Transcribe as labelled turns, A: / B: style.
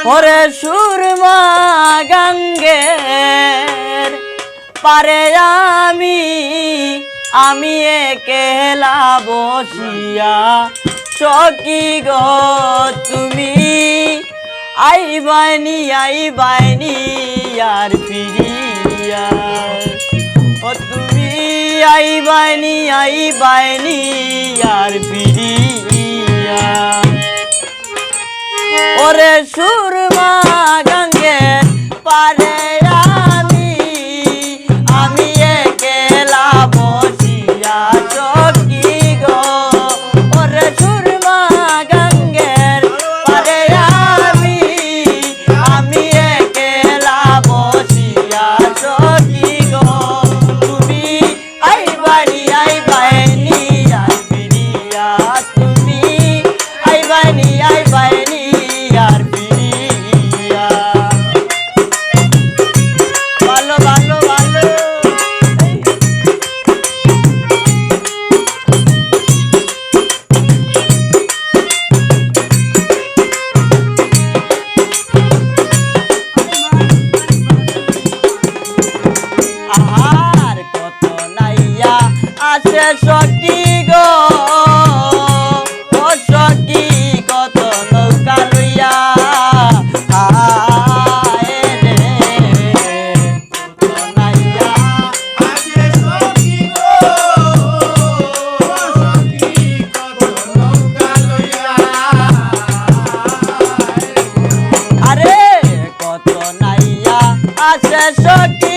A: ওরে সুরমা গঙ্গের পারে আমি একলা বসিয়া সখী গো তুমি আইবানি আর ফিরিয়া ও তুমি আইবানি আর ফিরিয়া ওরে সুরমা গঙ্গের পারে আমি একলা বসিয়া সখী গো ওরে সুরমা গঙ্গের পারে আমি একলা বসিয়া সখী গো তুমি আইবানি আর ফিরিয়া তুমি আইবানি আর ফিরিয়া ভালো ভালো ভালো আহার কত নাইয়া আছে সখী গো ও সখী কত নৌকা লইয়া আয় রে কত নাইয়া আছে সখী গো ও সখী কত নৌকা লইয়া আরে কত নাইয়া আছে সখী